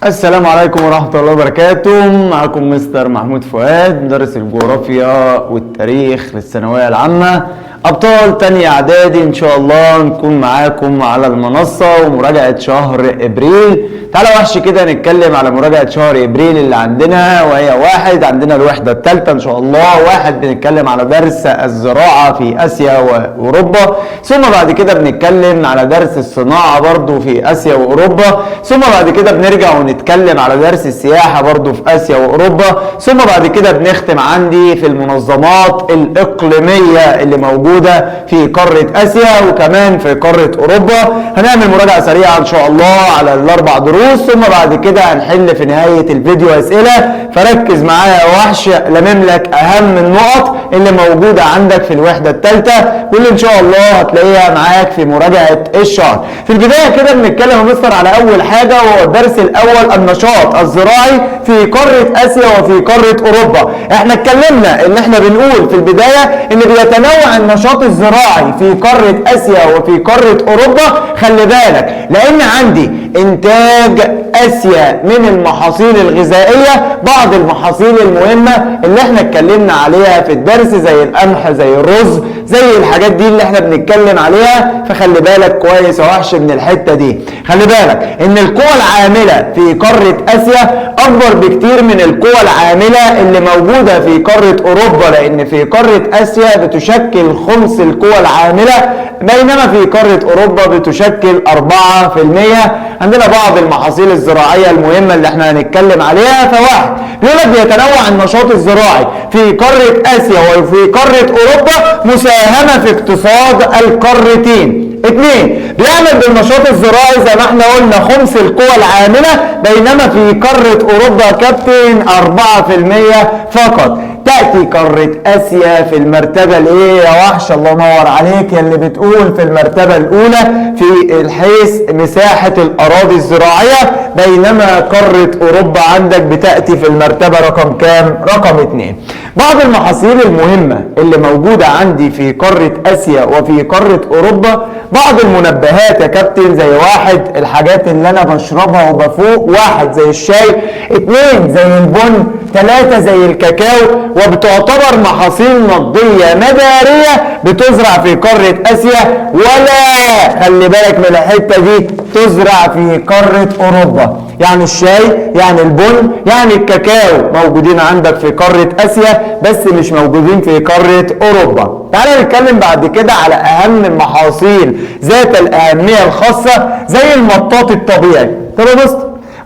السلام عليكم ورحمة الله وبركاته. معكم مستر محمود فؤاد مدرس الجغرافيا والتاريخ للثانوية العامة أبطال تانية إعدادي. إن شاء الله نكون معاكم على المنصة ومراجعة شهر إبريل. تعالوا وحش كده نتكلم على مراجعة شهر إبريل اللي عندنا، وهي واحد عندنا الوحدة الثالثة إن شاء الله. واحد بنتكلم على درس الزراعة في آسيا وأوروبا، ثم بعد كده بنتكلم على درس الصناعة برضو في آسيا وأوروبا، ثم بعد كده بنرجع ونتكلم على درس السياحة برضو في آسيا وأوروبا، ثم بعد كده بنختم عندي في المنظمات الإقليمية اللي موجودة في قارة آسيا وكمان في قارة أوروبا. هنعمل مراجعة سريعة إن شاء الله على الأربع دروس، ثم بعد كده هنحل في نهاية الفيديو أسئلة. فركز معايا يا وحش، لمم لك أهم النقط اللي موجودة عندك في الوحدة الثالثة واللي إن شاء الله هتلاقيها معاك في مراجعة الشهر. في البداية كده بنتكلم يا مستر على أول حاجة، وهو الدرس الأول النشاط الزراعي في قارة آسيا وفي قارة أوروبا. احنا اتكلمنا إن احنا بنقول في البداية إن بيتنوع النشاط الزراعي في قارة آسيا وفي قارة أوروبا. خلي بالك لأن عندي إنتاج آسيا من المحاصيل الغذائية، بعض المحاصيل المهمة اللي احنا اتكلمنا عليها في الدرس زي القمح زي الرز زي الحاجات دي اللي احنا بنتكلم عليها. فخلي بالك كويس يا وحش من الحتة دي. خلي بالك ان القوى العاملة في قارة آسيا اكبر بكتير من القوى العاملة اللي موجودة في قارة أوروبا، لان في قارة آسيا بتشكل خمس القوى العاملة بينما في قارة أوروبا بتشكل 4%. عندنا بعض المحاصيل الزراعية المهمة اللي احنا هنتكلم عليها. فواحد بيقول لك بيتنوع النشاط الزراعي في قارة آسيا وفي قارة أوروبا مساهمة في اقتصاد القارتين. اثنين بيعمل بالنشاط الزراعي زي ما احنا قلنا خمس القوى العاملة، بينما في قارة أوروبا كابتن 4% فقط. تأتي قارة آسيا في المرتبة الايه يا وحش؟ الله ينور عليك يا اللي بتقول في المرتبة الأولى في حيث مساحة الأراضي الزراعية، بينما قارة أوروبا عندك بتأتي في المرتبة رقم كام؟ رقم 2. بعض المحاصيل المهمة اللي موجودة عندي في قارة آسيا وفي قارة أوروبا، بعض المنبهات يا كابتن زي واحد الحاجات اللي أنا بشربها وبفوق، واحد زي الشاي، 2 زي البن، 3 زي الكاكاو، وبتعتبر محاصيل نقدية مدارية بتزرع في قارة آسيا، ولا خلي بالك من الحتة دي تزرع في قارة أوروبا. يعني الشاي يعني البن يعني الكاكاو موجودين عندك في قارة آسيا بس مش موجودين في قارة أوروبا. تعالى نتكلم بعد كده على أهم المحاصيل ذات الأهمية الخاصة زي المطاط الطبيعي. طب بص،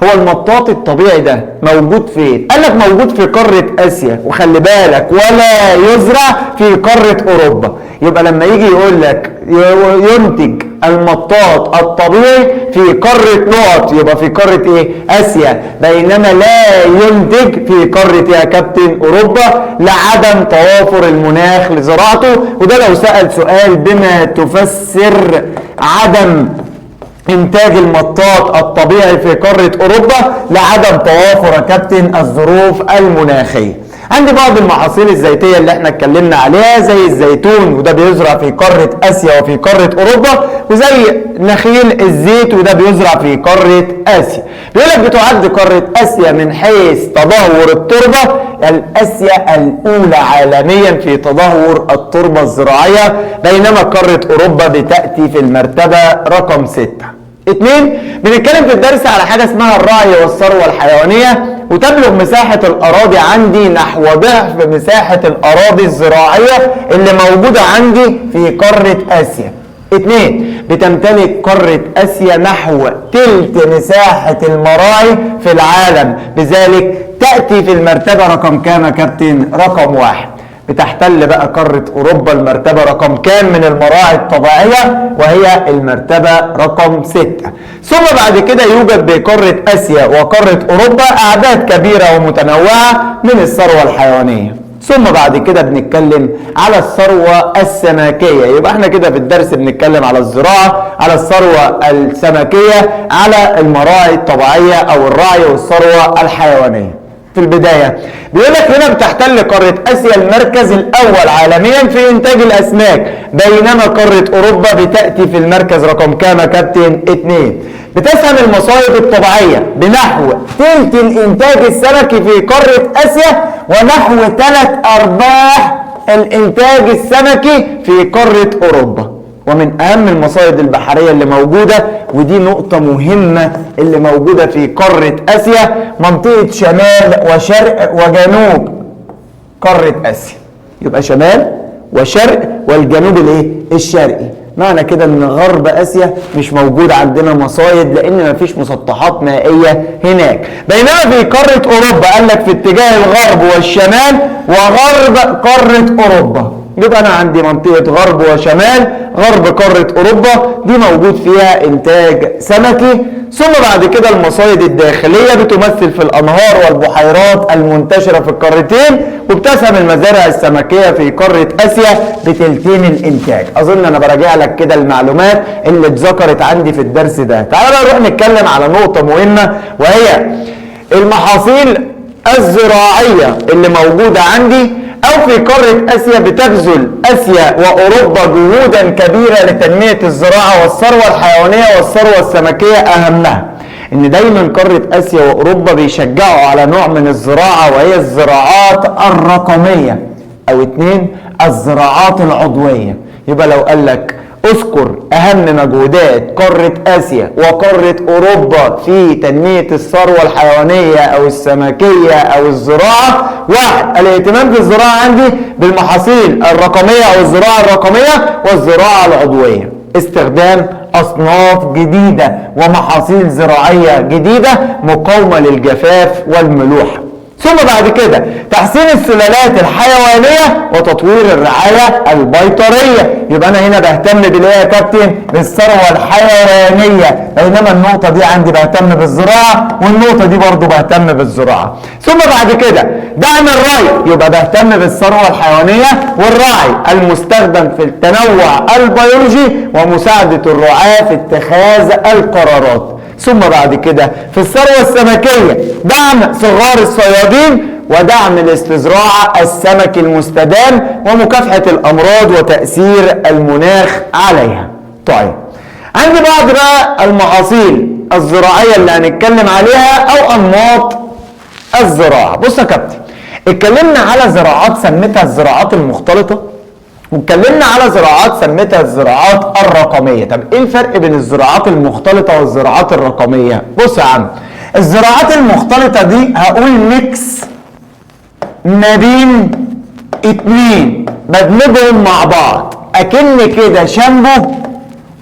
هو المطاط الطبيعي ده موجود فين؟ قال لك موجود في قارة آسيا، وخلي بالك ولا يزرع في قارة أوروبا. يبقى لما يجي يقول لك ينتج المطاط الطبيعي في قارة نقط، يبقى في قارة ايه؟ آسيا، بينما لا ينتج في قارة يا كابتن أوروبا لعدم توافر المناخ لزراعته. وده لو سأل سؤال بما تفسر عدم انتاج المطاط الطبيعي في قارة أوروبا لعدم توافر يا كابتن الظروف المناخية. عندي بعض المحاصيل الزيتية اللي احنا اتكلمنا عليها زي الزيتون، وده بيزرع في قارة آسيا وفي قارة أوروبا، وزي نخيل الزيت وده بيزرع في قارة آسيا. بيقول لك بتعد قارة آسيا من حيث تدهور التربة آسيا الأولى عالميا في تدهور التربة الزراعية، بينما قارة أوروبا بتأتي في المرتبة رقم 6. 2 بنتكلم في الدرس على حاجة اسمها الرعي والثروة الحيوانية، وتبلغ مساحة الأراضي عندي نحو ضعف مساحة الأراضي الزراعية اللي موجودة عندي في قارة آسيا. 2 بتمتلك قارة آسيا نحو تلت مساحة المراعي في العالم، بذلك تأتي في المرتبة رقم كام يا كابتن؟ رقم 1. بتحتل بقى قارة أوروبا المرتبة رقم كام من المراعي الطبيعية؟ وهي المرتبة رقم 6. ثم بعد كده يوجد بقارة آسيا وقارة أوروبا أعداد كبيرة ومتنوعة من الثروة الحيوانية. ثم بعد كده بنتكلم على الثروة السمكية. يبقى احنا كده في الدرس بنتكلم على الزراعة، على الثروة السمكية، على المراعي الطبيعية أو الرعي والثروة الحيوانية. في البداية بيقول لك هنا بتحتل قارة آسيا المركز الأول عالميا في إنتاج الأسماك، بينما قارة أوروبا بتأتي في المركز رقم كام يا كابتن؟ 2. بتسهم المصايد الطبيعية بنحو ثلث الإنتاج السمكي في قارة آسيا، ونحو 3/4 الإنتاج السمكي في قارة أوروبا. ومن أهم المصايد البحرية اللي موجودة، ودي نقطة مهمة اللي موجودة في قارة آسيا، منطقة شمال وشرق وجنوب قارة آسيا. يبقى شمال وشرق والجنوب الايه؟ الشرقي. معنى كده ان غرب اسيا مش موجود عندنا مصايد لان مفيش مسطحات مائيه هناك، بينما في قاره اوروبا قال لك في اتجاه الغرب والشمال وغرب قاره اوروبا. يبقى انا عندي منطقه غرب وشمال غرب قاره اوروبا دي موجود فيها انتاج سمكي. ثم بعد كده المصايد الداخليه بتمثل في الانهار والبحيرات المنتشره في القارتين، وبتسهم المزارع السمكيه في قاره اسيا بتلتين الانتاج. اظن انا براجع لك كده المعلومات اللي اتذكرت عندي في الدرس ده. تعالى بقى نروح نتكلم على نقطه مهمه، وهي المحاصيل الزراعيه اللي موجوده عندي أو في قارة آسيا. بتبذل آسيا وأوروبا جهودا كبيرة لتنمية الزراعة والثروة الحيوانية والثروة السمكية. أهمها إن دايما قارة آسيا وأوروبا بيشجعوا على نوع من الزراعة، وهي الزراعات الرقمية، أو 2 الزراعات العضوية. يبقى لو قال لك اذكر اهم مجهودات قارة اسيا وقارة اوروبا في تنمية الثروة الحيوانية او السمكية او الزراعة، 1 الاهتمام في الزراعة عندي بالمحاصيل الرقمية او الزراعة الرقمية والزراعة العضوية، استخدام اصناف جديدة ومحاصيل زراعية جديدة مقاومة للجفاف والملوحة. ثم بعد كده تحسين السلالات الحيوانية وتطوير الرعاية البيطرية. يبقى أنا هنا بهتم بالإيه يا كابتن؟ بالثروة الحيوانية، بينما النقطة دي عندي بهتم بالزراعة، والنقطة دي برضو بهتم بالزراعة. ثم بعد كده دعم الري، يبقى بهتم بالثروة الحيوانية والرعي المستخدم في التنوع البيولوجي ومساعدة الرعاة في اتخاذ القرارات. ثم بعد كده في الثروة السمكية دعم صغار الصيادين ودعم الاستزراع السمكي المستدام ومكافحة الأمراض وتأثير المناخ عليها. طيب عندي بعض بقى المحاصيل الزراعية اللي هنتكلم عليها أو أنماط الزراعة. بص يا كابتن، اتكلمنا على زراعات سميتها الزراعات المختلطة، واتكلمنا على زراعات سميتها الزراعات الرقمية. طب ايه الفرق بين الزراعات المختلطة والزراعات الرقمية؟ بص يا عم، الزراعات المختلطة دي هقول ميكس ما بين 2 بدمجهم مع بعض، اكن كده شامبو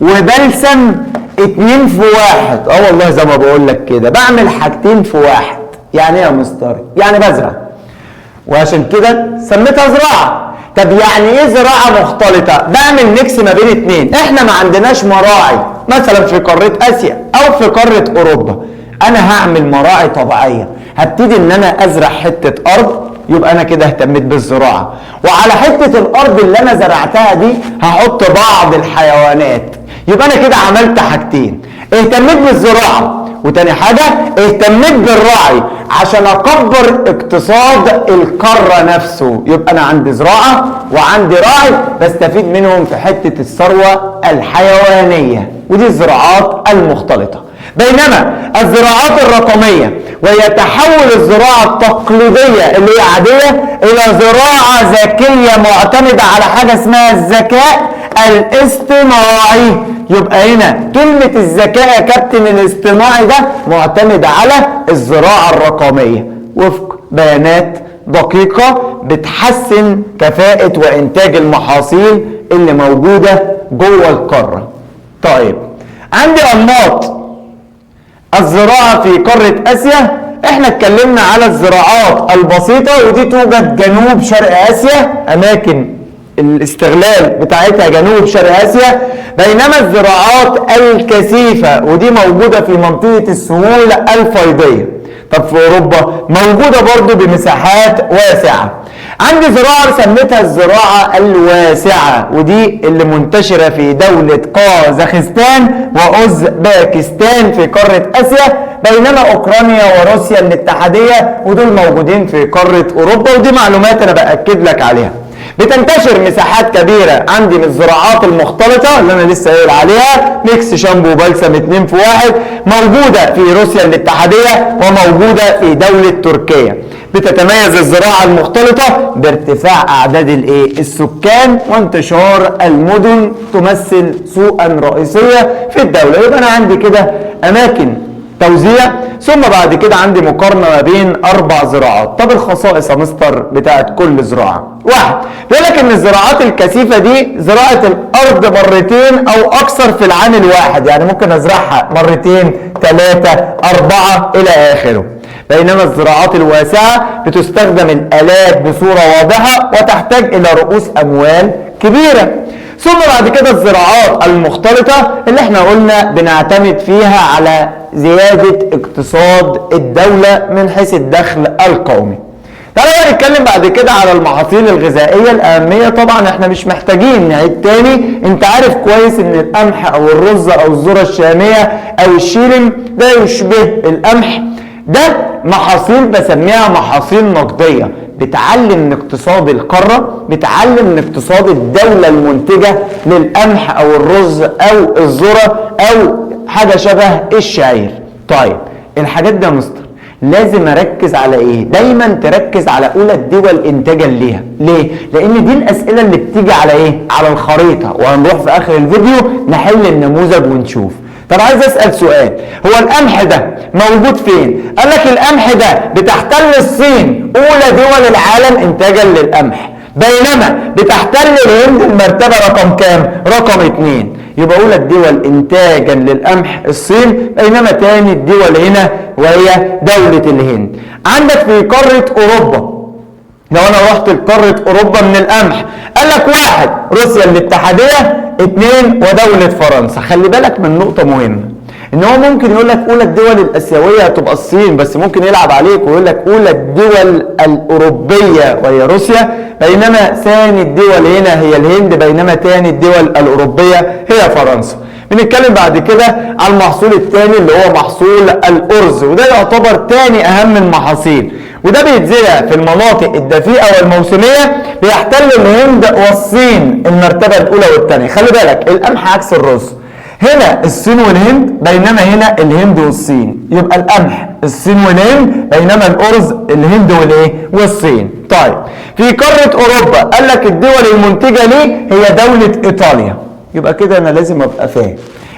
وبلسم 2 في 1. والله زي ما بقول لك كده بعمل حاجتين في واحد. يعني ايه يا مستر؟ يعني بزرع، وعشان كده سميتها زراعة. طب يعني ايه زراعة مختلطة؟ بعمل ميكس ما بين 2. احنا ما عندناش مراعي مثلا في قارة اسيا او في قارة اوروبا. انا هعمل مراعي طبيعية، هبتدي ان انا ازرع حتة ارض، يبقى انا كده اهتميت بالزراعة، وعلى حتة الارض اللي انا زرعتها دي هحط بعض الحيوانات، يبقى انا كده عملت حاجتين، اهتميت بالزراعة، وتاني حاجة اهتميت بالرعي عشان اكبر اقتصاد القارة نفسه. يبقى انا عندي زراعة وعندي رعي بستفيد منهم في حتة الثروة الحيوانية، ودي الزراعات المختلطة. بينما الزراعات الرقمية وهي تحول الزراعة التقليدية اللي هي عادية الى زراعة ذكية معتمدة على حاجة اسمها الذكاء الاصطناعي. يبقى هنا كلمة الذكاء يا كابتن الاصطناعي ده معتمد على الزراعة الرقمية وفق بيانات دقيقة بتحسن كفاءة وإنتاج المحاصيل اللي موجودة جوه القارة. طيب عندي أنماط الزراعة في قارة آسيا. احنا اتكلمنا على الزراعات البسيطة ودي توجد جنوب شرق آسيا، أماكن الاستغلال بتاعتها جنوب شرق آسيا. بينما الزراعات الكثيفة ودي موجودة في منطقة السهول الفيضية. طب في أوروبا موجودة برضو بمساحات واسعة. عندي زراعة سميتها الزراعة الواسعة، ودي اللي منتشرة في دولة قازاخستان وأوزباكستان في قارة آسيا، بينما أوكرانيا وروسيا الاتحادية ودول موجودين في قارة أوروبا، ودي معلومات أنا بأكد لك عليها. بتنتشر مساحات كبيرة عندي من الزراعات المختلطة اللي أنا لسه قايل عليها، ميكس شامبو وبلسم 2 في 1، موجودة في روسيا الاتحادية وموجودة في دولة تركيا. بتتميز الزراعة المختلطة بارتفاع أعداد السكان وانتشار المدن تمثل سوقا رئيسية في الدولة. يبقى أنا عندي كده أماكن توزيع، ثم بعد كده عندي مقارنة ما بين 4 زراعات. طب الخصائص يا مستر بتاعت كل زراعة. 1 بيقول لك إن الزراعات الكثيفة دي زراعة الأرض مرتين أو أكثر في العام الواحد، يعني ممكن أزرعها مرتين 3 4 إلى آخره. بينما الزراعات الواسعة بتستخدم الآلات بصورة واضحة وتحتاج إلى رؤوس أموال كبيرة. ثم بعد كده الزراعات المختلطة اللي احنا قلنا بنعتمد فيها على زيادة اقتصاد الدولة من حيث الدخل القومي. تعالى بقى نتكلم بعد كده على المحاصيل الغذائية الأهمية. طبعا احنا مش محتاجين نعيد تاني، انت عارف كويس ان القمح او الرز او الذرة الشامية او الشيلم ده يشبه القمح، ده محاصيل بسميها محاصيل نقدية، بتعلم من اقتصاد القارة، بتعلم من اقتصاد الدولة المنتجة للقمح او الرز او الذرة او حاجة شبه الشعير. طيب الحاجات ده مستر لازم اركز على ايه؟ دايما تركز على اولى الدول انتاجا ليها. ليه؟ لان دي الاسئلة اللي بتيجي على ايه؟ على الخريطة، وهنروح في اخر الفيديو نحل النموذج ونشوف. طب عايز اسال سؤال، هو القمح ده موجود فين؟ قال لك القمح ده بتحتل الصين اولى دول العالم انتاجا للقمح، بينما بتحتل الهند المرتبه رقم كام؟ رقم 2. يبقى اولى الدول انتاجا للقمح الصين، بينما تاني الدول هنا وهي دوله الهند. عندك في قاره اوروبا، لو انا رحت لقاره اوروبا من القمح، قال لك 1 روسيا الاتحاديه، 2 ودولة فرنسا. خلي بالك من نقطة مهمة، ان هو ممكن يقول لك اولى الدول الاسيوية هتبقى الصين، بس ممكن يلعب عليك ويقول لك اولى الدول الاوروبية وهي روسيا، بينما ثاني الدول هنا هي الهند، بينما ثاني الدول الاوروبية هي فرنسا. بنتكلم بعد كده على المحصول الثاني اللي هو محصول الارز، وده يعتبر ثاني اهم المحاصيل، وده بيتزرع في المناطق الدفيئة والموسمية، بيحتل الهند والصين المرتبة الأولى والثانية. خلي بالك القمح عكس الرز، هنا الصين والهند بينما هنا الهند والصين، يبقى القمح الصين والهند بينما الأرز الهند والصين. طيب في قارة أوروبا قال لك الدول المنتجة ليه هي دولة إيطاليا. يبقى كده أنا لازم أبقى فاهم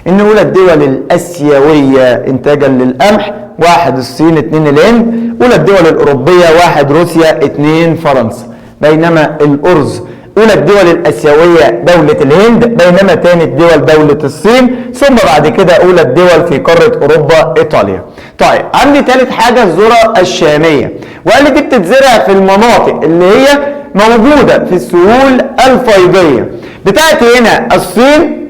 إن أولى الدول الآسيوية إنتاجا للقمح 1 الصين، 2 الهند. أولى الدول الأوروبية 1 روسيا، 2 فرنسا. بينما الأرز أولى الدول الآسيوية دولة الهند، بينما ثاني الدول دولة الصين، ثم بعد كده أولى الدول في قارة أوروبا إيطاليا. طيب عندي ثالث حاجة الذرة الشامية، وقال لي دي بتتزرع في المناطق اللي هي موجودة في السهول الفيضية. بتاعت هنا الصين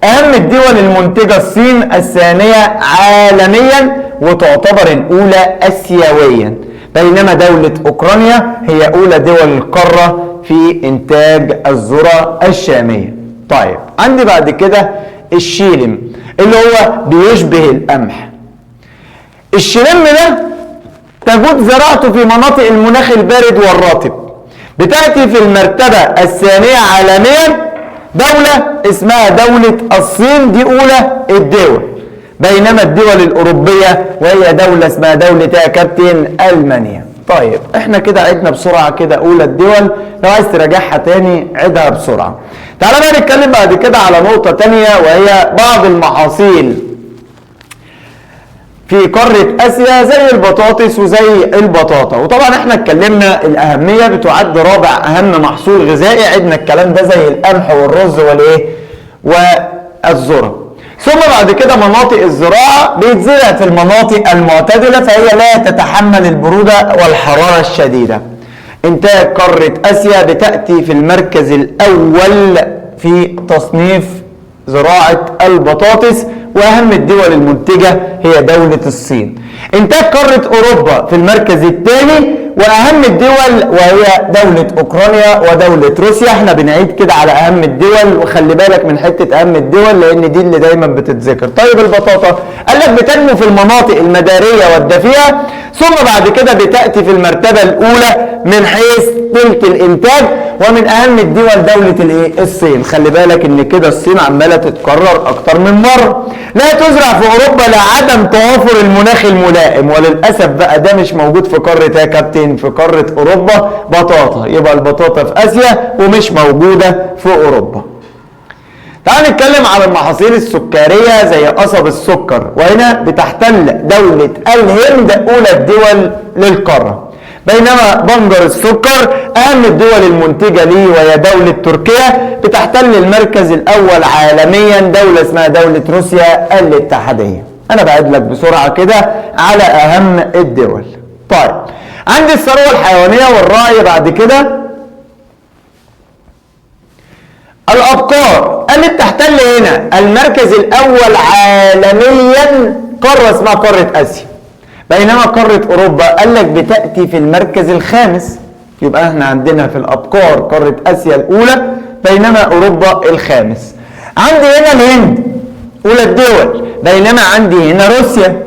أهم الدول المنتجة، الصين الثانية عالميا وتعتبر الأولى آسيويا، بينما دولة أوكرانيا هي أولى دول القارة في إنتاج الذرة الشامية. طيب عندي بعد كده الشيلم اللي هو بيشبه القمح. الشيلم ده تجود زراعته في مناطق المناخ البارد والرطب، بتأتي في المرتبة الثانية عالميا دولة اسمها دولة الصين، دي أولى الدول، بينما الدول الأوروبية وهي دولة اسمها دولة يا كابتن ألمانيا. طيب احنا كده عدنا بسرعة كده أولى الدول، لو عايز تراجعها تاني عدها بسرعة. تعالى بقى نتكلم بعد كده على نقطة تانية وهي بعض المحاصيل في قارة آسيا زي البطاطس وزي البطاطا. وطبعا احنا اتكلمنا الأهمية بتعد رابع أهم محصول غذائي، عدنا الكلام ده زي القمح والرز والذرة. ثم بعد كده مناطق الزراعة بيتزرع في المناطق المعتدلة، فهي لا تتحمل البرودة والحرارة الشديدة. إنتاج قارة آسيا بتأتي في المركز الأول في تصنيف زراعة البطاطس، واهم الدول المنتجة هي دولة الصين. انتاج قارة اوروبا في المركز الثاني، واهم الدول وهي دولة اوكرانيا ودولة روسيا. احنا بنعيد كده على اهم الدول، وخلي بالك من حتة اهم الدول لان دي اللي دايما بتتذكر. طيب البطاطا قال لك بتنمو في المناطق المدارية والدافئة، ثم بعد كده بتأتي في المرتبة الاولى من حيث تلك الانتاج، ومن اهم الدول دولة الايه؟ الصين. خلي بالك ان كده الصين عمالة تتكرر اكتر من مرة. لا تزرع في اوروبا لعدم توافر المناخ الملائم، وللاسف بقى ده مش موجود في قارة يا كابتن، في قارة اوروبا بطاطا. يبقى البطاطا في اسيا ومش موجودة في اوروبا. تعال نتكلم على المحاصيل السكرية زي قصب السكر، وهنا بتحتل دولة الهند أولى الدول للقارة، بينما بنجر السكر أهم الدول المنتجة ليه وهي دولة تركيا، بتحتل المركز الأول عالميا دولة اسمها دولة روسيا الاتحادية. أنا بعد لك بسرعة كده على أهم الدول. طيب عندي الثروة الحيوانية والرعي بعد كده. الأبقار اللي بتحتل هنا المركز الأول عالميا قارة اسمها قارة آسيا، بينما قارة أوروبا قال لك بتأتي في المركز الخامس. يبقى احنا عندنا في الأبقار قارة آسيا الأولى، بينما أوروبا الخامس. عندي هنا الهند أولى الدول، بينما عندي هنا روسيا.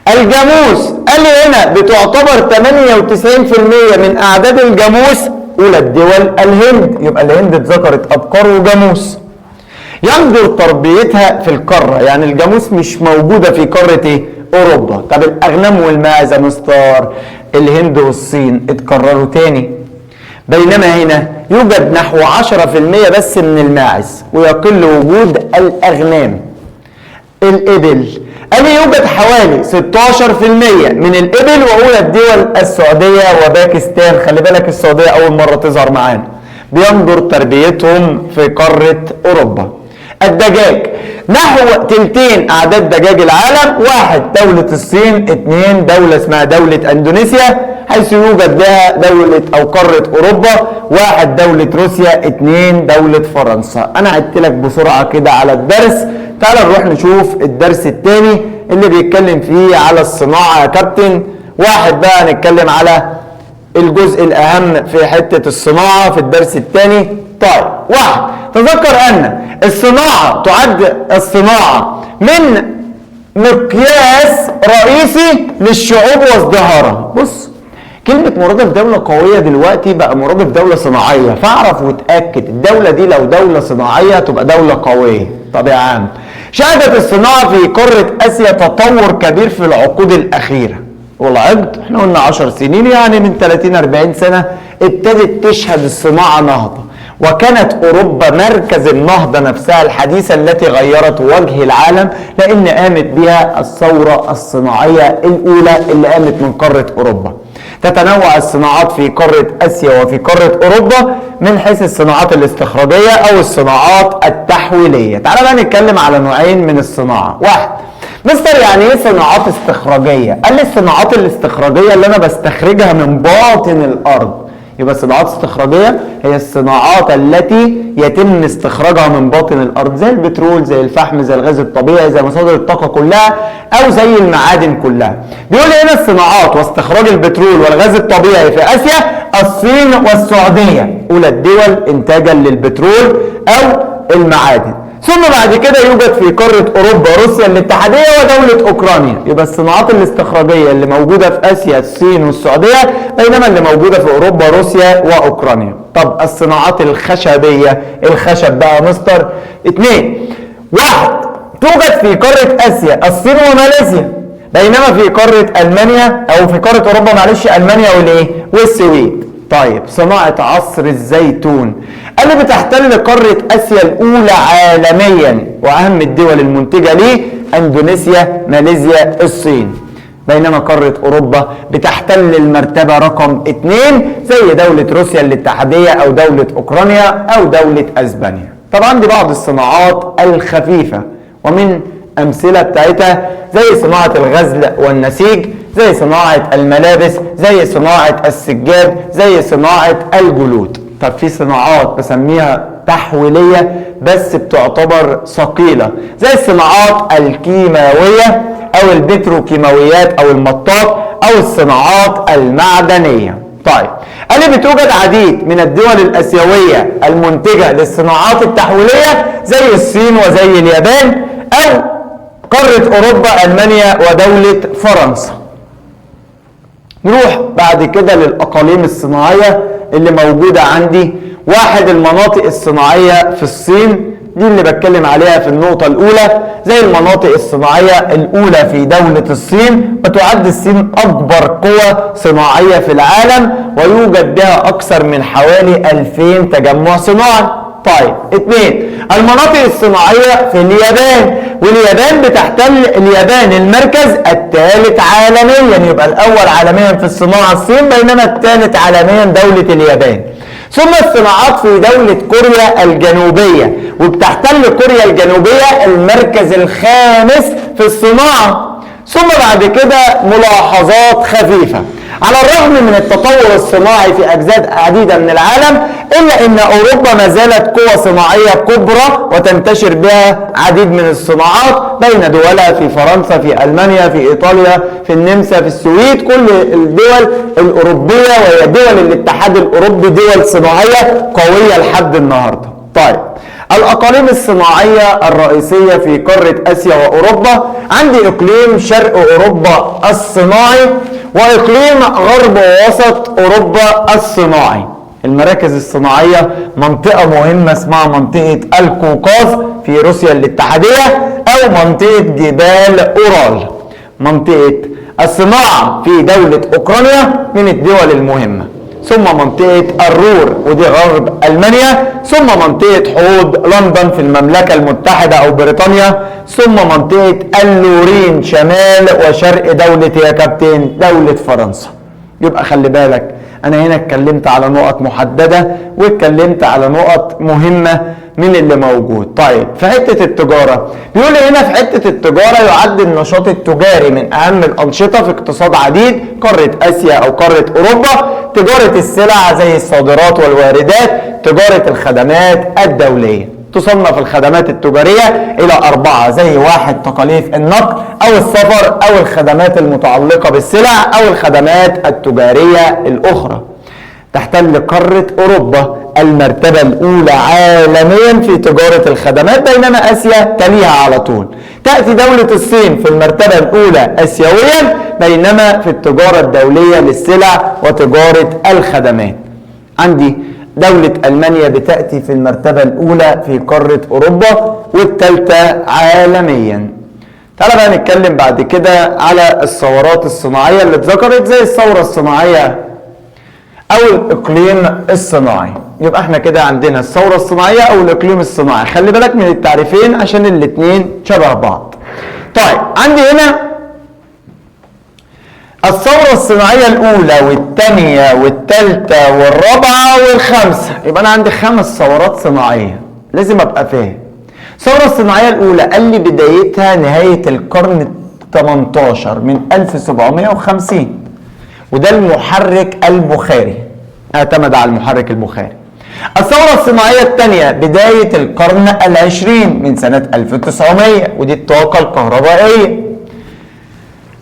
الجاموس قال لي هنا بتعتبر 98% من أعداد الجاموس أولى الدول الهند، يبقى الهند اتذكرت أبقار وجاموس. يندر تربيتها في القارة، يعني الجاموس مش موجودة في قارة ايه؟ أوروبا. طب الأغنام والماعز يا مستر؟ الهند والصين اتكرروا تاني، بينما هنا يوجد نحو 10% بس من الماعز، ويقل وجود الأغنام. الإبل قال يوجد حوالي 16% من الإبل، وأولى الدول السعودية وباكستان. خلي بالك السعودية أول مرة تظهر معانا. بيندر تربيتهم في قارة أوروبا. الدجاج نحو تلتين أعداد دجاج العالم، 1 دولة الصين، 2 دولة اسمها دولة أندونيسيا، حيث يوجد لها دولة أو قارة أوروبا، 1 دولة روسيا، 2 دولة فرنسا. أنا عدت لك بسرعة كده على الدرس. تعال نروح نشوف الدرس الثاني اللي بيتكلم فيه على الصناعة يا كابتن. 1 بقى هنتكلم على الجزء الأهم في حتة الصناعة في الدرس الثاني. طيب 1 تذكر أن الصناعة تعد الصناعة من مقياس رئيسي للشعوب وازدهارها. بص كلمة مرادف دولة قوية دلوقتي بقى مرادف دولة صناعية، فاعرف وتأكد الدولة دي لو دولة صناعية تبقى دولة قوية. طب يا عم، شهدت الصناعة في قارة آسيا تطور كبير في العقود الأخيرة. والعقد احنا قلنا 10 سنين، يعني من 30-40 سنة ابتدت تشهد الصناعة نهضة، وكانت أوروبا مركز النهضة نفسها الحديثة التي غيرت وجه العالم، لأن قامت بها الثورة الصناعية الأولى اللي قامت من قارة أوروبا. تتنوع الصناعات في قارة آسيا وفي قارة أوروبا من حيث الصناعات الاستخراجية أو الصناعات التحويلية. تعال بقى نتكلم على نوعين من الصناعة. 1 مستر يعني ايه صناعات استخراجية؟ قال لي الصناعات الاستخراجية اللي أنا بستخرجها من باطن الأرض. يبقى الصناعات الاستخراجية هي الصناعات التي يتم استخراجها من باطن الأرض، زي البترول، زي الفحم، زي الغاز الطبيعي، زي مصادر الطاقة كلها، أو زي المعادن كلها. بيقول هنا الصناعات واستخراج البترول والغاز الطبيعي في آسيا الصين والسعودية أولى الدول إنتاجا للبترول أو المعادن. ثم بعد كده يوجد في قارة أوروبا روسيا الاتحادية ودولة أوكرانيا. يبقى الصناعات الاستخراجية اللي موجودة في آسيا الصين والسعودية، بينما اللي موجودة في أوروبا روسيا وأوكرانيا. طب الصناعات الخشبية، الخشب بقى مستر؟ 2 1 توجد في قارة آسيا الصين وماليزيا، بينما في قارة ألمانيا أو في قارة أوروبا معلش ألمانيا والسويد. طيب صناعة عصر الزيتون اللي بتحتل قارة آسيا الأولى عالميا، وأهم الدول المنتجة ليه أندونيسيا، ماليزيا، الصين، بينما قارة أوروبا بتحتل المرتبة رقم 2 زي دولة روسيا الاتحادية أو دولة أوكرانيا أو دولة أسبانيا. طبعا دي بعض الصناعات الخفيفة، ومن أمثلة بتاعتها زي صناعة الغزل والنسيج، زي صناعة الملابس، زي صناعة السجاد، زي صناعة الجلود. طب في صناعات بسميها تحويلية بس بتعتبر ثقيلة، زي الصناعات الكيماوية أو البتروكيماويات أو المطاط أو الصناعات المعدنية. طيب قال لي بتوجد عديد من الدول الآسيوية المنتجة للصناعات التحويلية زي الصين وزي اليابان أو قارة أوروبا ألمانيا ودولة فرنسا. نروح بعد كده للأقاليم الصناعية اللي موجودة عندي. واحد، المناطق الصناعية في الصين، دي اللي بتكلم عليها في النقطة الأولى. زي المناطق الصناعية الأولى في دولة الصين، وتعد الصين أكبر قوة صناعية في العالم ويوجد بها أكثر من حوالي 2000 تجمع صناعي. طيب 2، المناطق الصناعية في اليابان، واليابان بتحتل اليابان المركز الثالث عالميا، يبقى الأول عالميا في الصناعة الصين بينما الثالث عالميا دولة اليابان. ثم الصناعات في دولة كوريا الجنوبية، وبتحتل كوريا الجنوبية المركز الخامس في الصناعة. ثم بعد كده ملاحظات خفيفة. على الرغم من التطور الصناعي في أجزاء عديدة من العالم، إلا أن أوروبا ما زالت قوة صناعية كبرى وتنتشر بها عديد من الصناعات بين دولها في فرنسا، في ألمانيا، في إيطاليا، في النمسا، في السويد. كل الدول الأوروبية وهي دول الاتحاد الأوروبي دول صناعية قوية لحد النهاردة. طيب الأقاليم الصناعية الرئيسية في قارة آسيا وأوروبا، عندي إقليم شرق أوروبا الصناعي وإقليم غرب ووسط أوروبا الصناعي. المراكز الصناعية منطقة مهمة اسمها منطقة القوقاز في روسيا الاتحادية أو منطقة جبال أورال. منطقة الصناعة في دولة أوكرانيا من الدول المهمة. ثم منطقة الرور ودي غرب ألمانيا. ثم منطقة حوض لندن في المملكة المتحدة أو بريطانيا. ثم منطقة اللورين شمال وشرق دولة يا كابتن دولة فرنسا. يبقى خلي بالك أنا هنا اتكلمت على نقط محددة واتكلمت على نقط مهمة من اللي موجود. طيب في حتة التجارة بيقول هنا في حتة التجارة يعد النشاط التجاري من أهم الأنشطة في اقتصاد عديد قارة آسيا أو قارة أوروبا. تجارة السلع زي الصادرات والواردات، تجارة الخدمات الدولية. تصنف الخدمات التجارية إلى 4 زي 1 تكاليف النقل أو السفر أو الخدمات المتعلقة بالسلع أو الخدمات التجارية الأخرى. تحتل قارة أوروبا المرتبة الأولى عالميا في تجارة الخدمات بينما آسيا تليها على طول. تأتي دولة الصين في المرتبة الأولى آسيويا بينما في التجارة الدولية للسلع وتجارة الخدمات. عندي دولة ألمانيا بتأتي في المرتبة الأولى في قارة أوروبا والثالثة عالميا. تعالى بقى نتكلم بعد كده على الثورات الصناعية اللي اتذكرت زي الثورة الصناعية أو الإقليم الصناعي. يبقى احنا كده عندنا الثورة الصناعية أو الإقليم الصناعي. خلي بالك من التعريفين عشان الاتنين شبه بعض. طيب عندي هنا الثورة الصناعية الأولى والثانية والثالثة والرابعة والخامسة. يبقى أنا عندي 5 ثورات صناعية لازم أبقى فاهم. الثورة الصناعية الأولى قال لي بدايتها نهاية القرن 18 من 1750 وده المحرك البخاري، اعتمد على المحرك البخاري. الثورة الصناعية الثانية بداية القرن 20 من سنة 1900 ودي الطاقة الكهربائية.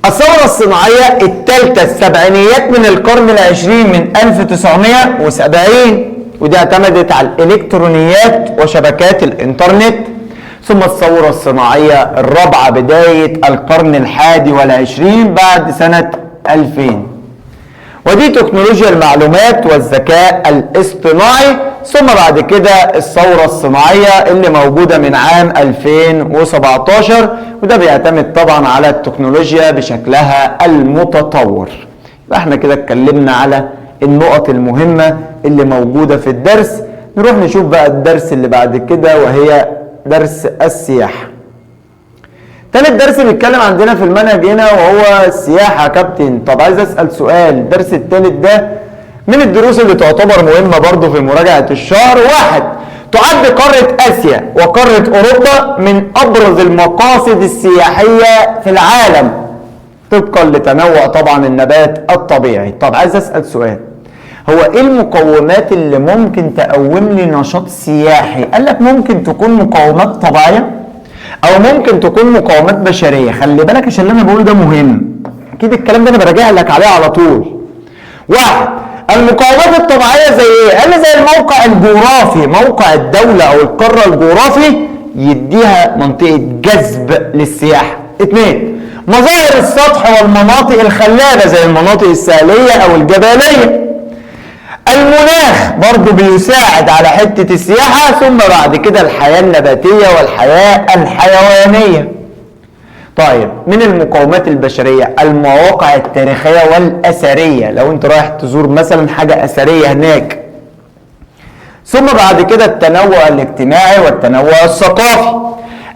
الثورة الصناعية الثالثة السبعينيات من القرن 20 من 1970 ودي اعتمدت على الإلكترونيات وشبكات الإنترنت. ثم الثورة الصناعية الرابعة بداية القرن 21 بعد سنة 2000 ودي تكنولوجيا المعلومات والذكاء الاصطناعي. ثم بعد كده الثورة الصناعية اللي موجودة من عام 2017 وده بيعتمد طبعا على التكنولوجيا بشكلها المتطور. احنا كده اتكلمنا على النقط المهمة اللي موجودة في الدرس. نروح نشوف بقى الدرس اللي بعد كده وهي درس السياحة. تالت درس بيتكلم عندنا في المنهج هنا وهو السياحة يا كابتن. طب عايز اسأل سؤال، الدرس التالت ده من الدروس اللي تعتبر مهمة برضو في مراجعة الشهر. 1، تعد قارة آسيا وقارة أوروبا من أبرز المقاصد السياحية في العالم طبقا لتنوع طبعا النبات الطبيعي. طب عايز اسأل سؤال، هو ايه المقومات اللي ممكن تقوم لي نشاط سياحي؟ قال لك ممكن تكون مقومات طبيعيه او ممكن تكون مقومات بشريه. خلي بالك عشان اللي انا بقوله ده مهم، اكيد الكلام ده انا براجع لك عليه على طول. واحد، المقومات الطبيعيه زي ايه؟ قال لي زي الموقع الجغرافي، موقع الدوله او القاره الجغرافي يديها منطقه جذب للسياحه. اثنين، مظاهر السطح والمناطق الخلابه زي المناطق الساحليه او الجبليه. المناخ برضو بيساعد على حته السياحه. ثم بعد كده الحياه النباتيه والحياه الحيوانيه. طيب، من المقومات البشريه المواقع التاريخيه والاثريه، لو انت رايح تزور مثلا حاجه اثريه هناك. ثم بعد كده التنوع الاجتماعي والتنوع الثقافي،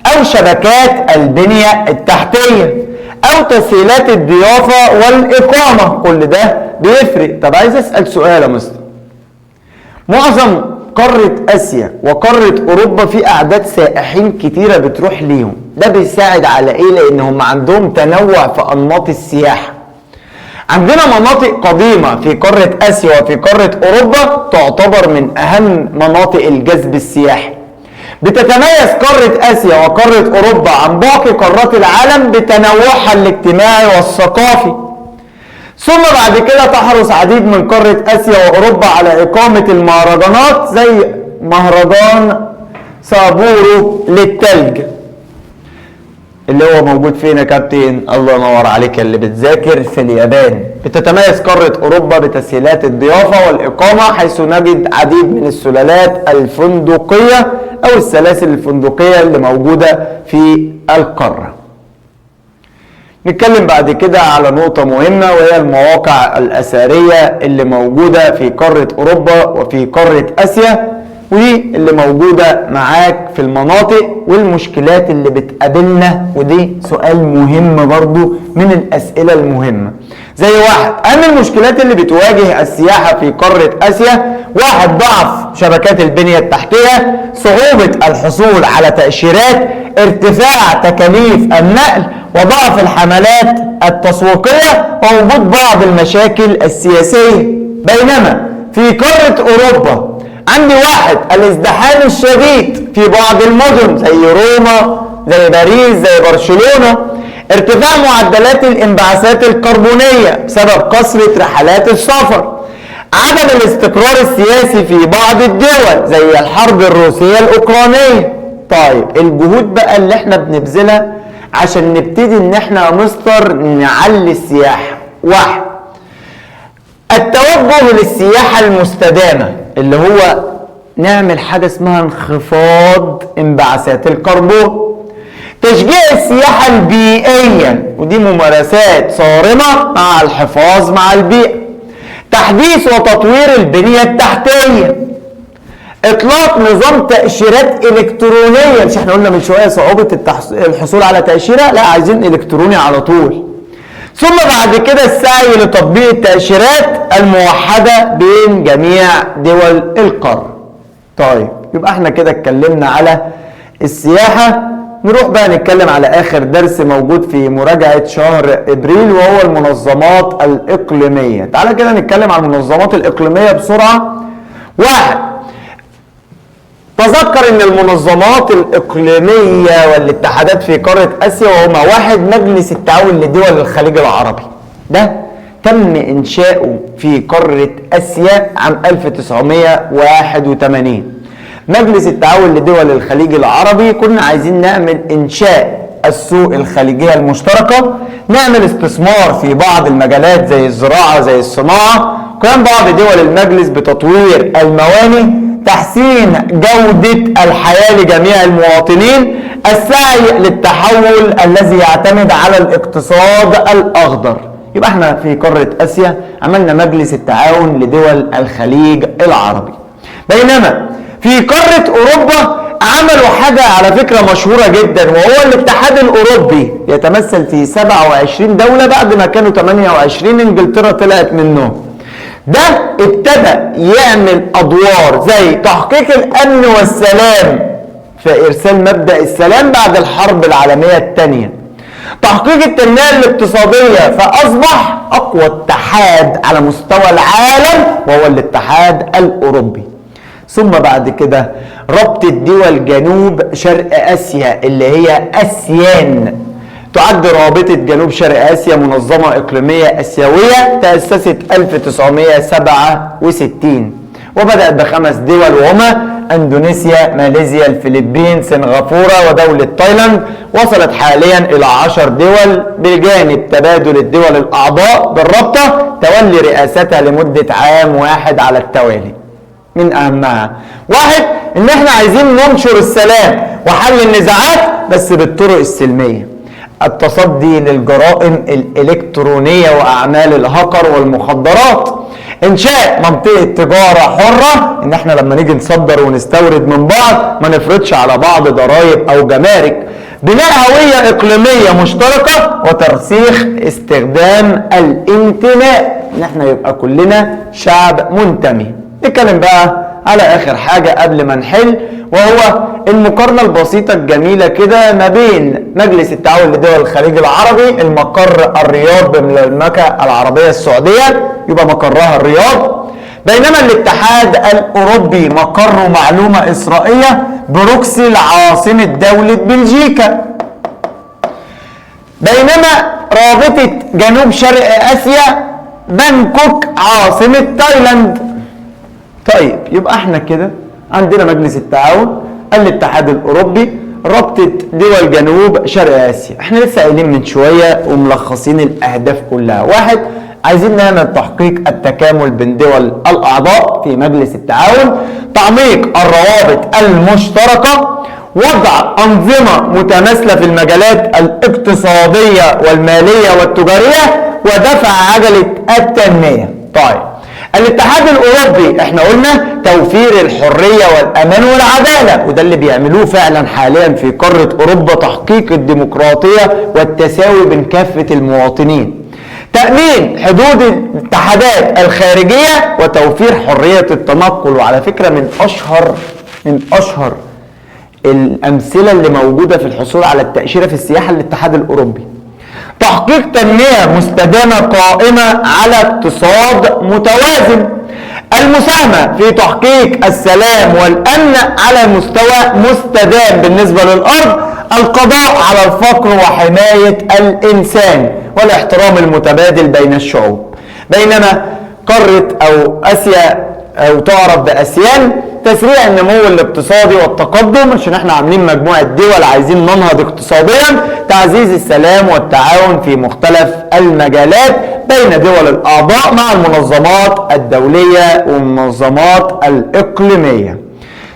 او شبكات البنيه التحتيه، او تسهيلات الضيافه والاقامه. كل ده بيفرق. طب عايز اسال سؤال يا مستر، معظم قاره اسيا وقاره اوروبا في اعداد سائحين كتيره بتروح ليهم، ده بيساعد على ايه؟ لان هم عندهم تنوع في انماط السياحه. عندنا مناطق قديمه في قاره اسيا وفي قاره اوروبا تعتبر من اهم مناطق الجذب السياحي. بتتميز قاره اسيا وقاره اوروبا عن باقي قارات العالم بتنوعها الاجتماعي والثقافي. ثم بعد كده تحرص عديد من قاره اسيا واوروبا على اقامه المهرجانات زي مهرجان سابورو للتلج، اللي هو موجود فين يا كابتن؟ الله ينور عليك يا اللي بتذاكر، في اليابان. بتتميز قارة أوروبا بتسهيلات الضيافة والإقامة، حيث نجد عديد من السلالات الفندقية أو السلاسل الفندقية اللي موجودة في القارة. نتكلم بعد كده على نقطة مهمة، وهي المواقع الأثرية اللي موجودة في قارة أوروبا وفي قارة آسيا، ودي اللي موجودة معاك في المناطق والمشكلات اللي بتقابلنا. ودي سؤال مهم برضو من الأسئلة المهمة. زي واحد، أهم المشكلات اللي بتواجه السياحة في قارة آسيا: واحد، ضعف شبكات البنية التحتية، صعوبة الحصول على تأشيرات، ارتفاع تكاليف النقل، وضعف الحملات التسويقية، ووجود بعض المشاكل السياسية. بينما في قارة أوروبا عندي واحد، الازدحام الشديد في بعض المدن زي روما، زي باريس، زي برشلونة، ارتفاع معدلات الانبعاثات الكربونية بسبب كثرة رحلات السفر، عدم الاستقرار السياسي في بعض الدول زي الحرب الروسية الأوكرانية. طيب، الجهود بقى اللي احنا بنبذلها عشان نبتدي ان احنا يا مستر نعلي السياحة: واحد، التوجه للسياحة المستدامة، اللي هو نعمل حاجة اسمها انخفاض انبعاثات الكربون. تشجيع السياحة البيئية، ودي ممارسات صارمة مع الحفاظ مع البيئة. تحديث وتطوير البنية التحتية. اطلاق نظام تأشيرات الكترونية، مش احنا قلنا من شوية صعوبة الحصول على تأشيرة؟ لا، عايزين الكتروني على طول. ثم بعد كده السعي لتطبيق التأشيرات الموحدة بين جميع دول القارة. طيب، يبقى احنا كده اتكلمنا على السياحة. نروح بقى نتكلم على آخر درس موجود في مراجعة شهر إبريل، وهو المنظمات الإقليمية. تعالى كده نتكلم عن المنظمات الإقليمية بسرعة. واحد، تذكر ان المنظمات الإقليمية والاتحادات في قارة آسيا وهما: واحد، مجلس التعاون لدول الخليج العربي، ده تم إنشاؤه في قارة آسيا عام 1981. مجلس التعاون لدول الخليج العربي، كنا عايزين نعمل إنشاء السوق الخليجية المشتركة، نعمل استثمار في بعض المجالات زي الزراعة زي الصناعة. قام بعض دول المجلس بتطوير الموانئ، تحسين جودة الحياة لجميع المواطنين، السعي للتحول الذي يعتمد على الاقتصاد الأخضر. يبقى احنا في قارة آسيا عملنا مجلس التعاون لدول الخليج العربي. بينما في قارة أوروبا عملوا حاجة على فكرة مشهورة جدا، وهو الاتحاد الأوروبي، يتمثل في 27 دولة بعد ما كانوا 28 انجلترا طلعت منهم. ده ابتدى يعمل أدوار زي تحقيق الأمن والسلام في إرسال مبدأ السلام بعد الحرب العالمية الثانية، تحقيق التنمية الاقتصادية، فأصبح أقوى اتحاد على مستوى العالم وهو الاتحاد الأوروبي. ثم بعد كده رابطة دول جنوب شرق آسيا اللي هي آسيان. تعد رابطة جنوب شرق آسيا منظمة إقليمية آسيوية تأسست 1967 وبدأت ب5 دول وهما اندونيسيا، ماليزيا، الفلبين، سنغافورة ودولة تايلاند. وصلت حاليا الى 10 دول بجانب تبادل الدول الاعضاء بالرابطة تولي رئاستها لمدة عام واحد على التوالي. من اهمها: واحد، ان احنا عايزين ننشر السلام وحل النزاعات بس بالطرق السلمية. التصدي للجرائم الالكترونية واعمال الهكر والمخدرات. انشاء منطقة تجارة حرة، ان احنا لما نيجي نصدر ونستورد من بعض ما نفرضش على بعض ضرائب او جمارك. بناء هوية اقليمية مشتركة وترسيخ استخدام الانتماء، ان احنا يبقى كلنا شعب منتمي. نتكلم بقى على اخر حاجة قبل ما نحل، وهو المقارنة البسيطة الجميلة كده ما بين مجلس التعاون لدول الخليج العربي المقر الرياض بالمملكة العربية السعودية، يبقى مقرها الرياض، بينما الاتحاد الأوروبي مقره معلومة إسرائيلية بروكسل عاصمة دولة بلجيكا، بينما رابطة جنوب شرق آسيا بانكوك عاصمة تايلاند. طيب يبقى احنا كده عندنا مجلس التعاون، الاتحاد الاوروبي، رابطة دول جنوب شرق اسيا. احنا لسه قايلين من شوية وملخصين الاهداف كلها. واحد، عايزين نعمل تحقيق التكامل بين دول الاعضاء في مجلس التعاون، تعميق الروابط المشتركة، وضع انظمة متماثلة في المجالات الاقتصادية والمالية والتجارية، ودفع عجلة التنمية. طيب الاتحاد الاوروبي احنا قلنا توفير الحريه والامان والعداله، وده اللي بيعملوه فعلا حاليا في قاره اوروبا، تحقيق الديمقراطيه والتساوي بين كافه المواطنين. تامين حدود الاتحادات الخارجيه وتوفير حريه التنقل، وعلى فكره من اشهر الامثله اللي موجوده في الحصول على التاشيره في السياحه الاتحاد الاوروبي. تحقيق تنمية مستدامة قائمة على اقتصاد متوازن. المساهمة في تحقيق السلام والأمن على مستوى مستدام بالنسبة للأرض. القضاء على الفقر وحماية الإنسان والاحترام المتبادل بين الشعوب. بينما قارة أو آسيا أو تعرف بآسيان تسريع النمو الاقتصادي والتقدم، عشان احنا عاملين مجموعة دول عايزين ننهض اقتصاديا. تعزيز السلام والتعاون في مختلف المجالات بين دول الأعضاء مع المنظمات الدولية والمنظمات الإقليمية.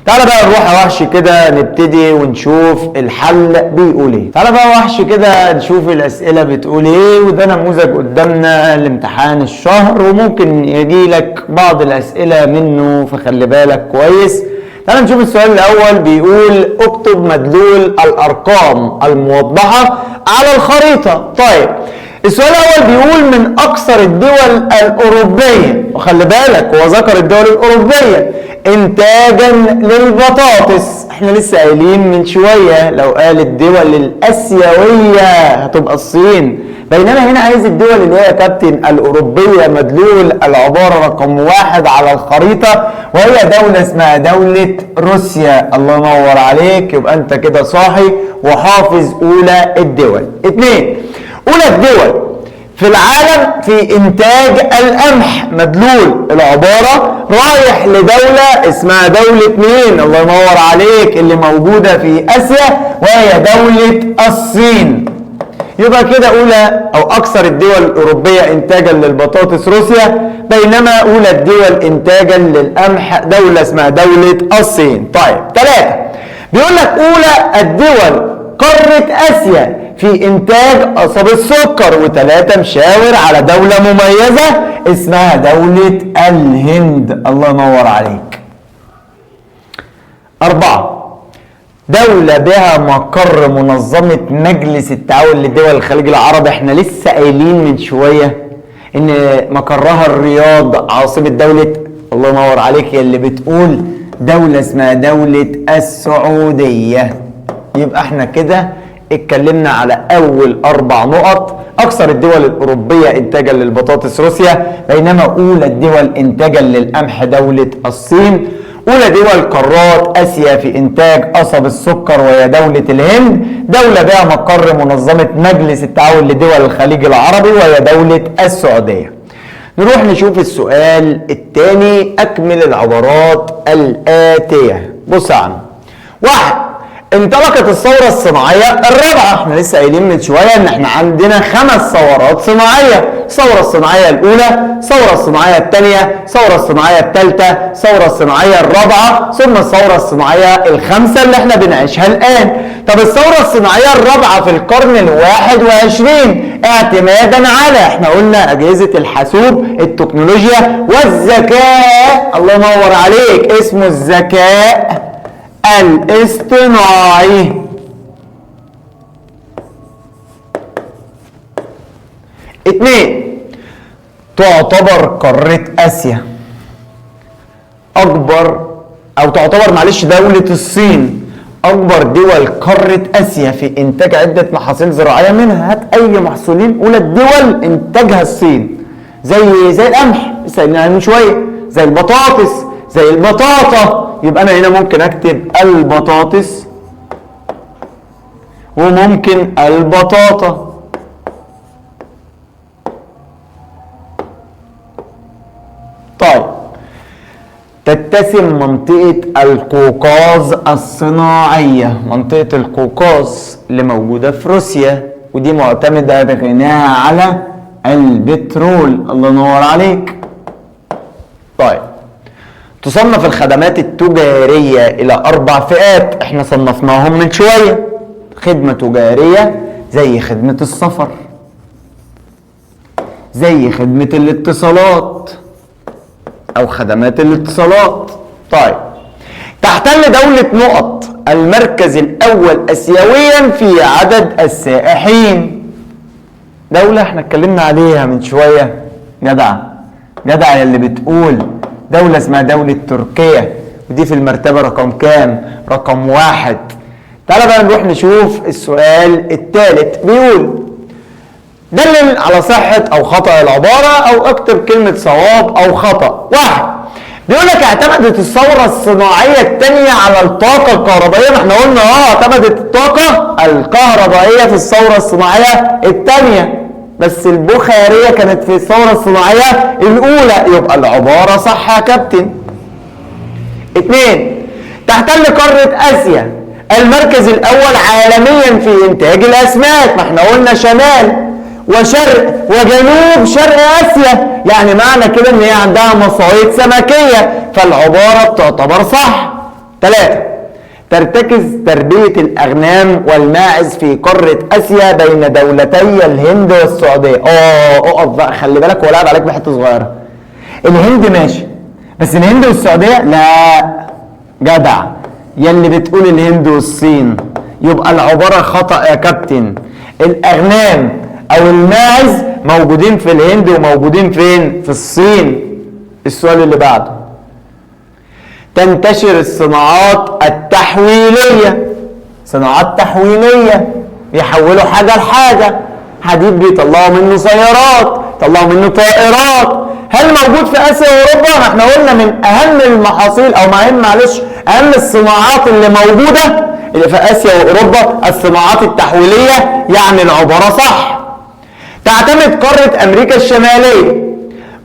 تعالى بقى نروح يا وحش كده نبتدي ونشوف الحل بيقول ايه. تعالى بقى يا وحش كده نشوف الأسئلة بتقول ايه، وده نموذج قدامنا لامتحان الشهر وممكن يجي لك بعض الأسئلة منه، فخلي بالك كويس. تعالى نشوف السؤال الأول. بيقول اكتب مدلول الأرقام الموضحة على الخريطة. طيب السؤال الأول بيقول من أكثر الدول الأوروبية، وخلي بالك هو ذكر الدول الأوروبية إنتاجا للبطاطس. احنا لسه قايلين من شوية لو قال الدول الآسيوية هتبقى الصين، بينما هنا عايز الدول اللي هي كابتن الأوروبية. مدلول العبارة رقم 1 على الخريطة وهي دولة اسمها دولة روسيا. الله ينور عليك، يبقى أنت كده صاحي وحافظ أولى الدول. 2، أولى الدول في العالم في إنتاج القمح. مدلول العبارة رايح لدولة اسمها دولة مين؟ الله ينور عليك، اللي موجودة في آسيا وهي دولة الصين. يبقى كده أولى أو أكثر الدول الأوروبية إنتاجا للبطاطس روسيا، بينما أولى الدول إنتاجا للقمح دولة اسمها دولة الصين. طيب 3، بيقول لك أولى الدول قارة آسيا في إنتاج قصب السكر. 3 مشاور على دولة مميزة اسمها دولة الهند. الله ينور عليك. 4، دولة بها مقر منظمة مجلس التعاون لدول الخليج العربي. احنا لسه قايلين من شوية ان مقرها الرياض عاصمة دولة، الله ينور عليك، اللي بتقول دولة اسمها دولة السعودية. يبقى احنا كده اتكلمنا على أول 4 نقط. أكثر الدول الأوروبية إنتاجا للبطاطس روسيا، بينما أولى الدول إنتاجا للقمح دولة الصين. أولى دول قارات آسيا في إنتاج قصب السكر وهي دولة الهند، دولة بها مقر منظمة مجلس التعاون لدول الخليج العربي وهي دولة السعودية. نروح نشوف السؤال الثاني. أكمل العبارات الآتية. بص يا عم. 1. انطلقت الثورة الصناعية الرابعة. احنا لسه قايلين من شوية ان احنا عندنا 5 ثورات صناعية. الثورة الصناعية الأولى، الثورة الصناعية الثانية، الثورة الصناعية الثالثة، الثورة الصناعية الرابعة، ثم الثورة الصناعية الخامسة اللي احنا بنعيشها الآن. طب الثورة الصناعية الرابعة في القرن ال21 اعتمادا على، احنا قلنا أجهزة الحاسوب، التكنولوجيا والذكاء، الله ينور عليك، اسمه الذكاء الاصطناعي. 2. تعتبر قارة آسيا أكبر، أو تعتبر معلش دولة الصين أكبر دول قارة آسيا في إنتاج عدة محاصيل زراعية منها. هات أي محصولين أولى الدول إنتاجها الصين، زي القمح سألنا من شوية، زي البطاطس، زي البطاطا. يبقى أنا هنا ممكن أكتب البطاطس وممكن البطاطا. طيب، تتسم منطقة القوقاز الصناعية، منطقة القوقاز اللي موجودة في روسيا، ودي معتمدة بغناها على البترول، الله ينور عليك. طيب، تصنف الخدمات التجارية إلى 4 فئات، احنا صنفناهم من شوية. خدمة تجارية زي خدمة السفر، زي خدمة الاتصالات أو خدمات الاتصالات. طيب، تحتل دولة نقط المركز الأول آسيويا في عدد السائحين. دولة احنا اتكلمنا عليها من شوية، جدع جدع يا اللي بتقول. دولة اسمها دولة تركيا، ودي في المرتبة رقم كام؟ رقم 1. تعالى بقى نروح نشوف السؤال الثالث. بيقول دلل على صحة أو خطأ العبارة، أو اكتب كلمة صواب أو خطأ. 1. بيقول لك اعتمدت الثورة الصناعية الثانية على الطاقة الكهربائية. ما احنا قلنا اعتمدت الطاقة الكهربائية في الثورة الصناعية الثانية، بس البخارية كانت في الثورة الصناعية الأولى. يبقى العبارة صح يا كابتن. 2. تحتل قارة آسيا المركز الأول عالميا في إنتاج الأسماك. ما احنا قلنا شمال وشرق وجنوب شرق آسيا، يعني معنى كده إن هي عندها مصايد سمكية، فالعبارة بتعتبر صح. 3. ترتكز تربية الأغنام والماعز في قارة آسيا بين دولتي الهند والسعودية. اقف بقى، خلي بالك، ولعب عليك بحتة صغيرة. الهند ماشي، بس الهند والسعودية لا. جدع يلي بتقول الهند والصين، يبقى العبارة خطأ يا كابتن. الأغنام أو الماعز موجودين في الهند وموجودين فين؟ في الصين. السؤال اللي بعده. تنتشر الصناعات التحويلية. صناعات تحويلية، يحولوا حاجة لحاجة. حديد بيطلعوا منه سيارات، يطلعوا منه طائرات. هل موجود في آسيا وأوروبا؟ ما احنا قلنا من أهم المحاصيل، أو أهم الصناعات اللي موجودة اللي في آسيا وأوروبا الصناعات التحويلية، يعني العبارة صح. تعتمد قارة أمريكا الشمالية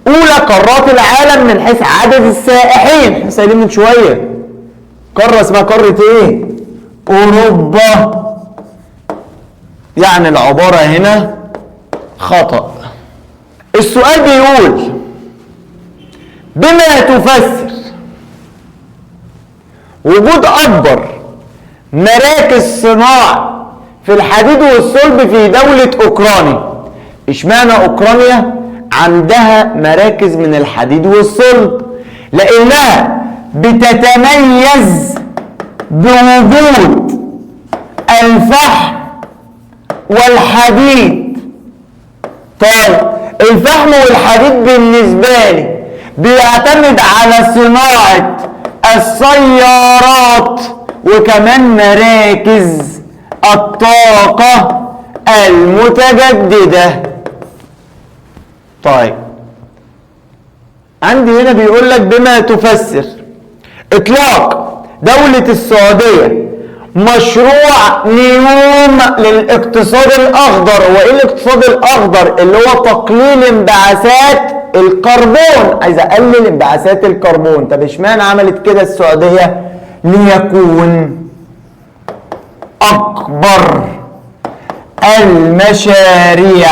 أولى قارات العالم من حيث عدد السائحين. احنا سائلين من شوية. قارة اسمها قارة إيه؟ أوروبا. يعني العبارة هنا خطأ. السؤال بيقول بما تفسر وجود أكبر مراكز صناعة في الحديد والصلب في دولة أوكرانيا. اشمعنى أوكرانيا عندها مراكز من الحديد والصلب؟ لأنها بتتميز بوجود الفحم والحديد. طيب، الفحم والحديد بالنسبة لي بيعتمد على صناعة السيارات، وكمان مراكز الطاقة المتجددة. طيب عندي هنا بيقول لك بما تفسر إطلاق دولة السعودية مشروع نيوم للاقتصاد الأخضر. وإيه الاقتصاد الأخضر؟ اللي هو تقليل انبعاثات الكربون، عايز أقلل انبعاثات الكربون. طب اشمعنى عملت كده السعودية؟ ليكون أكبر المشاريع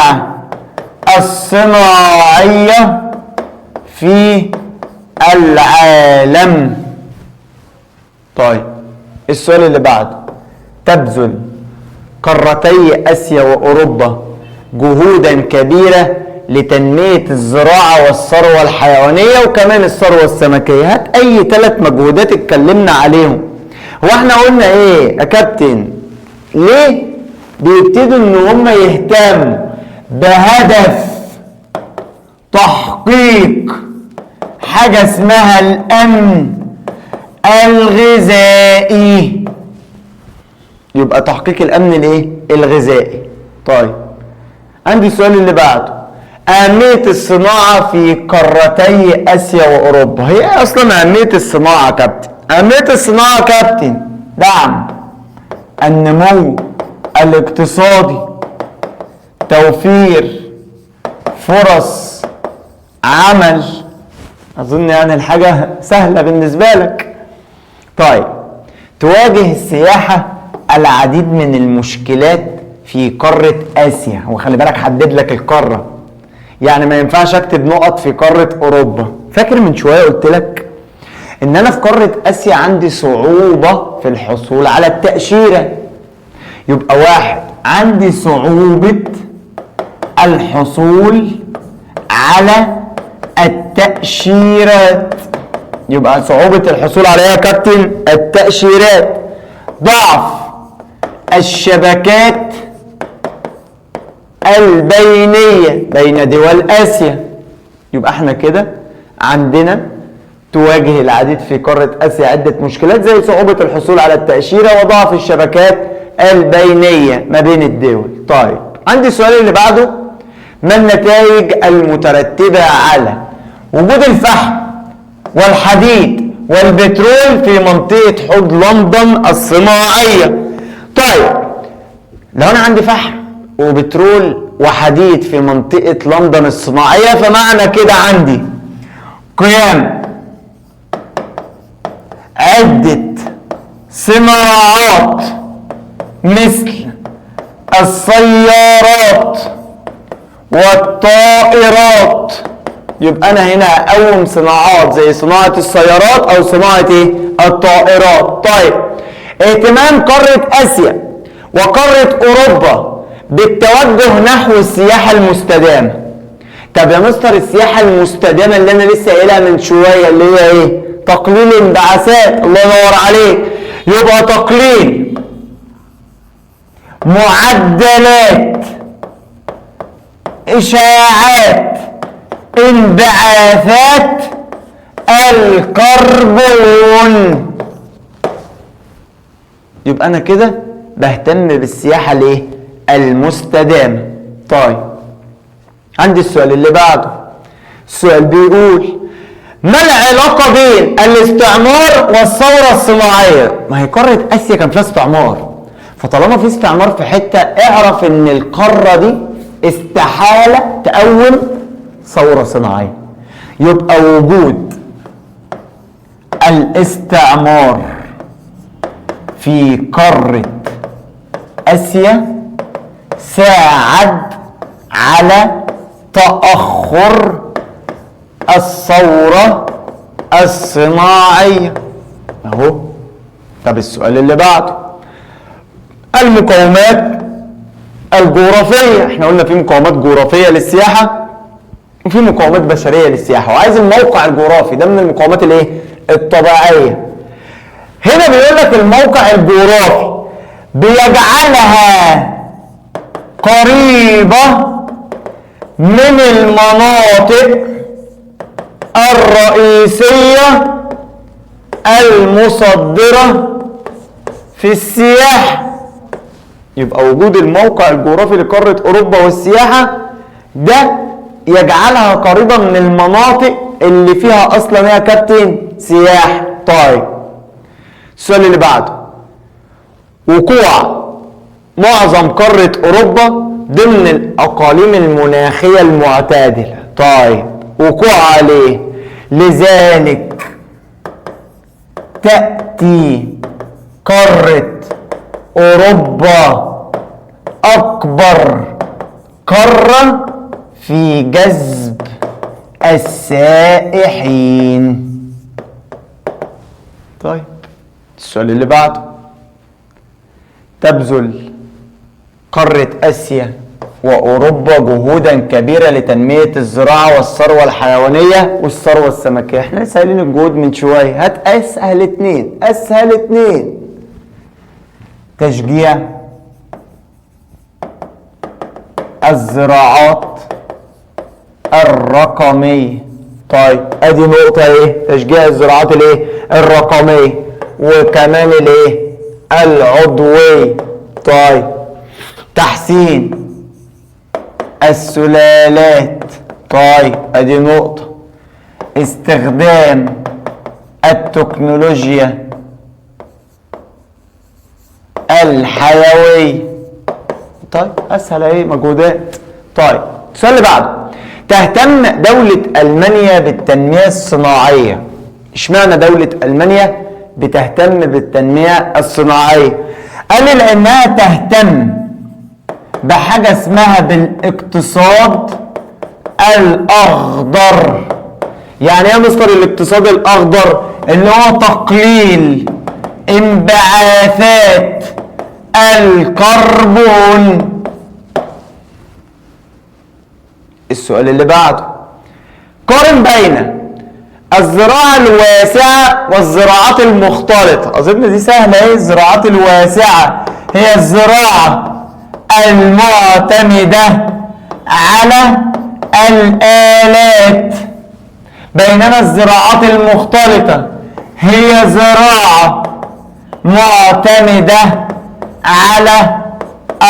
الصناعية في العالم. طيب السؤال اللي بعده، تبذل قارتي آسيا وأوروبا جهودا كبيرة لتنمية الزراعة والثروة الحيوانية وكمان الثروة السمكية. هات أي 3 مجهودات اتكلمنا عليهم. هو احنا قلنا ايه يا كابتن؟ ليه بيبتدوا ان هم يهتموا بهدف تحقيق حاجة اسمها الأمن الغذائي؟ يبقى تحقيق الأمن الايه؟ الغذائي. طيب عندي السؤال اللي بعده، أهمية الصناعة في قارتي آسيا وأوروبا. هي أصلا أهمية الصناعة كابتن؟ أهمية الصناعة كابتن دعم النمو الاقتصادي، توفير فرص عمل. أظن يعني الحاجة سهلة بالنسبة لك. طيب تواجه السياحة العديد من المشكلات في قارة آسيا. وخلي بالك حدد لك القارة، يعني ما ينفعش اكتب نقط في قارة أوروبا. فاكر من شوية قلت لك ان انا في قارة آسيا عندي صعوبة في الحصول على التأشيرة. يبقى 1 عندي صعوبة الحصول على التأشيرات. يبقى صعوبة الحصول عليها يا كابتن التأشيرات. ضعف الشبكات البينية بين دول آسيا. يبقى احنا كده عندنا تواجه العديد في قارة آسيا عدة مشكلات زي صعوبة الحصول على التأشيرة وضعف الشبكات البينية ما بين الدول. طيب عندي السؤال اللي بعده، ما النتائج المترتبة على وجود الفحم والحديد والبترول في منطقة حوض لندن الصناعية؟ طيب لو أنا عندي فحم وبترول وحديد في منطقة لندن الصناعية، فمعنى كده عندي قيام عدة صناعات مثل السيارات والطائرات. يبقى أنا هنا أقوم صناعات زي صناعة السيارات أو صناعة الطائرات. طيب اهتمام قارة آسيا وقارة أوروبا بالتوجه نحو السياحة المستدامة. طب يا مستر السياحة المستدامة اللي أنا لسه قايلها من شوية اللي هي إيه؟ تقليل انبعاثات. الله ينور عليك. يبقى تقليل معدلات إشاعات انبعاثات الكربون. يبقى أنا كده بهتم بالسياحة الايه؟ المستدامة. طيب عندي السؤال اللي بعده. السؤال بيقول ما العلاقة بين الاستعمار والثورة الصناعية؟ ما هي قارة آسيا كان فيها استعمار، فطالما في استعمار في حتة اعرف ان القارة دي استحالة تقوم ثورة صناعية. يبقى وجود الاستعمار في قارة آسيا ساعد على تأخر الثورة الصناعية اهو. طب السؤال اللي بعده، المقومات الجغرافية. احنا قلنا في مقومات جغرافية للسياحة وفي مقومات بشرية للسياحة، وعايز الموقع الجغرافي ده من المقومات الايه؟ الطبيعية. هنا بيقول لك الموقع الجغرافي بيجعلها قريبة من المناطق الرئيسية المصدرة في السياحة. يبقى وجود الموقع الجغرافي لقارة أوروبا والسياحة ده يجعلها قريبة من المناطق اللي فيها أصلا يا كابتن سياح. طيب السؤال اللي بعده، وقوع معظم قارة أوروبا ضمن الأقاليم المناخية المعتدلة. طيب وقوع عليه، لذلك تأتي قارة أوروبا أكبر قارة في جذب السائحين. طيب السؤال اللي بعده، تبذل قارة آسيا وأوروبا جهودا كبيرة لتنمية الزراعة والثروة الحيوانية والثروة السمكية. احنا لسه قايلين الجهود من شوية، هات أسهل اتنين، أسهل اتنين. تشجيع الزراعات الرقمية. طيب ادي نقطة ايه، تشجيع الزراعات الايه الرقمية، وكمان الايه العضوية. طيب تحسين السلالات. طيب ادي نقطة، استخدام التكنولوجيا الحيوية. طيب اسهل ايه مجهودات. طيب السؤال اللي بعده، تهتم دولة ألمانيا بالتنمية الصناعية. اشمعنى دولة ألمانيا بتهتم بالتنمية الصناعية؟ قال لي لأنها تهتم بحاجة اسمها بالاقتصاد الأخضر. يعني ايه يا مستر الاقتصاد الأخضر؟ اللي هو تقليل انبعاثات الكربون. السؤال اللي بعده، قارن بين الزراعة الواسعة والزراعات المختلطة. أظن دي سهلة. ايه الزراعات الواسعة؟ هي الزراعة المعتمدة على الآلات، بينما الزراعات المختلطة هي زراعة معتمدة على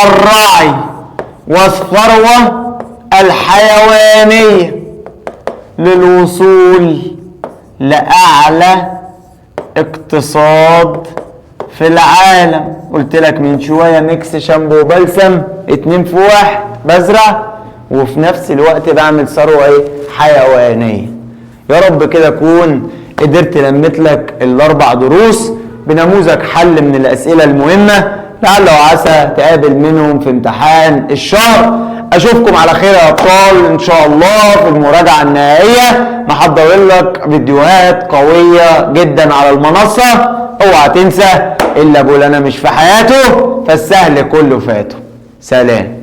الرعي والثروة الحيوانية للوصول لأعلى اقتصاد في العالم. قلت لك من شوية ميكس شامبو وبلسم 2 في 1، بزرع وفي نفس الوقت بعمل ثروة ايه حيوانية. يا رب كده اكون قدرت لمت لك ال4 دروس بنموذج حل من الأسئلة المهمة، لعل وعسى تقابل منهم في امتحان الشهر. اشوفكم على خير يا ابطال ان شاء الله في المراجعة النهائية. محضر لك فيديوهات قوية جدا على المنصة. اوعى تنسى، الا ابو انا مش في حياته فالسهل كله فاته. سلام.